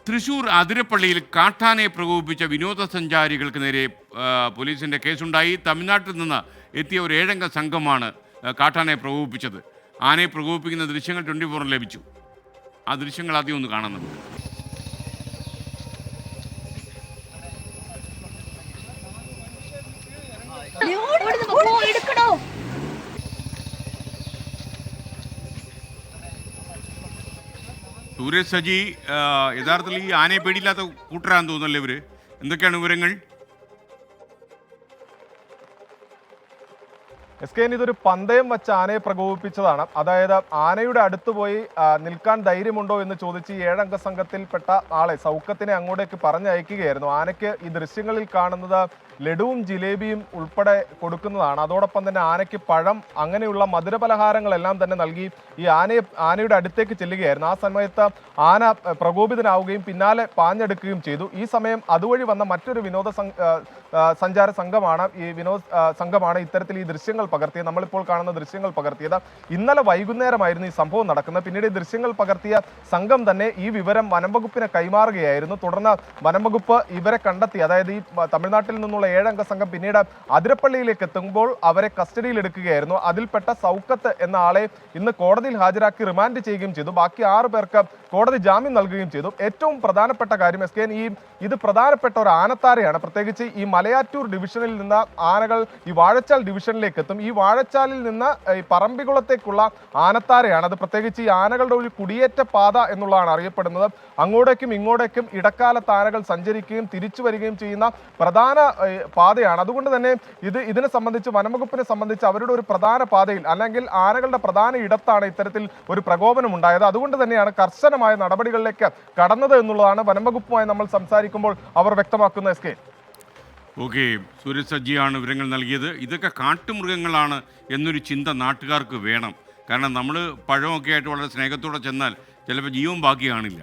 തൃശൂർ അതിരപ്പള്ളിയിൽ കാട്ടാനയെ പ്രകോപിപ്പിച്ച വിനോദസഞ്ചാരികൾക്ക് നേരെ പോലീസിൻ്റെ കേസുണ്ടായി. തമിഴ്നാട്ടിൽ നിന്ന് എത്തിയ ഒരു 7 അംഗ സംഘമാണ് കാട്ടാനയെ പ്രകോപിപ്പിച്ചത്. ആനയെ പ്രകോപിപ്പിക്കുന്ന ദൃശ്യങ്ങൾ 24 ലഭിച്ചു. ആ ദൃശ്യങ്ങൾ ആദ്യം ഒന്ന് കാണാം നമുക്ക്. സൂരജ് സജി, യഥാർത്ഥത്തിൽ ഈ ആനയെ പേടിയില്ലാത്ത കൂട്ടരാന്ന് തോന്നുന്നല്ലേ ഇവര്? എന്തൊക്കെയാണ് വിവരങ്ങൾ? ഇതൊരു പന്തയം വെച്ച് ആനയെ പ്രകോപിപ്പിച്ചതാണ്. അതായത് ആനയുടെ അടുത്ത് പോയി നിൽക്കാൻ ധൈര്യമുണ്ടോ എന്ന് ചോദിച്ച് ഈ 7 അംഗ സംഘത്തിൽപ്പെട്ട ആളെ സൗഖ്യത്തിനെ അങ്ങോട്ടേക്ക് പറഞ്ഞയക്കുകയായിരുന്നു. ആനയ്ക്ക് ഈ ദൃശ്യങ്ങളിൽ കാണുന്നത് ലഡുവും ജിലേബിയും ഉൾപ്പെടെ കൊടുക്കുന്നതാണ്. അതോടൊപ്പം തന്നെ ആനയ്ക്ക് പഴം, അങ്ങനെയുള്ള മധുരപലഹാരങ്ങളെല്ലാം തന്നെ നൽകി ഈ ആനയുടെ അടുത്തേക്ക് ചെല്ലുകയായിരുന്നു. ആ സമയത്ത് ആന പ്രകോപിതനാവുകയും പിന്നാലെ പാഞ്ഞെടുക്കുകയും ചെയ്തു. ഈ സമയം അതുവഴി വന്ന മറ്റൊരു സഞ്ചാര സംഘമാണ് ഇത്തരത്തിൽ ഈ ദൃശ്യങ്ങൾ പകർത്തിയത്. നമ്മളിപ്പോൾ കാണുന്ന ദൃശ്യങ്ങൾ പകർത്തിയത് ഇന്നലെ വൈകുന്നേരമായിരുന്നു ഈ സംഭവം നടക്കുന്നത്. പിന്നീട് ഈ ദൃശ്യങ്ങൾ പകർത്തിയ സംഘം തന്നെ ഈ വിവരം വനംവകുപ്പിനെ കൈമാറുകയായിരുന്നു. തുടർന്ന് വനംവകുപ്പ് ഇവരെ കണ്ടെത്തി. അതായത് ഈ തമിഴ്നാട്ടിൽ നിന്നുള്ള 7 അംഗ സംഘം പിന്നീട് അതിരപ്പള്ളിയിലേക്ക് എത്തുമ്പോൾ അവരെ കസ്റ്റഡിയിൽ എടുക്കുകയായിരുന്നു. അതിൽപ്പെട്ട സൗക്കത്ത് എന്ന ആളെ ഇന്ന് കോടതിയിൽ ഹാജരാക്കി റിമാൻഡ് ചെയ്യുകയും ചെയ്തു. ബാക്കി 6 പേർക്ക് കോടതി ജാമ്യം നൽകുകയും ചെയ്തു. ഏറ്റവും പ്രധാനപ്പെട്ട കാര്യം ഇത് പ്രധാനപ്പെട്ട ഒരു ആനത്താരയാണ്. പ്രത്യേകിച്ച് ഈ മലയാറ്റൂർ ഡിവിഷനിൽ നിന്ന് ആനകൾ ഈ വാഴച്ചാൽ ഡിവിഷനിലേക്ക് എത്തും. ഈ വാഴച്ചാലിൽ നിന്ന് ഈ പറമ്പിക്കുളത്തേക്കുള്ള ആനത്താരയാണ്. അത് പ്രത്യേകിച്ച് ഈ ആനകളുടെ ഒരു കുടിയേറ്റ പാത എന്നുള്ളതാണ് അറിയപ്പെടുന്നത്. അങ്ങോട്ടേക്കും ഇങ്ങോട്ടേക്കും ഇടക്കാലത്ത് ആനകൾ സഞ്ചരിക്കുകയും തിരിച്ചു വരികയും ചെയ്യുന്ന പ്രധാന പാതയാണ്. അതുകൊണ്ട് തന്നെ ഇതിനെ സംബന്ധിച്ച് വനംവകുപ്പിനെ സംബന്ധിച്ച് അവരുടെ ഒരു പ്രധാന പാതയിൽ അല്ലെങ്കിൽ ആനകളുടെ പ്രധാന ഇടത്താണ് ഇത്തരത്തിൽ ഒരു പ്രകോപനം ഉണ്ടായത്. അതുകൊണ്ട് തന്നെയാണ് കർശനമായ നടപടികളിലേക്ക് കടന്നത് എന്നുള്ളതാണ് വനംവകുപ്പുമായി നമ്മൾ സംസാരിക്കുമ്പോൾ അവർ വ്യക്തമാക്കുന്ന. ഓക്കെ, സൂരജ് സജ്ജിയാണ് വിവരങ്ങൾ നൽകിയത്. ഇതൊക്കെ കാട്ടുമൃഗങ്ങളാണ് എന്നൊരു ചിന്ത നാട്ടുകാർക്ക് വേണം. കാരണം നമ്മൾ പഴമൊക്കെ ആയിട്ട് വളരെ സ്നേഹത്തോടെ ചെന്നാൽ ചിലപ്പോൾ ജീവൻ ബാക്കി കാണില്ല.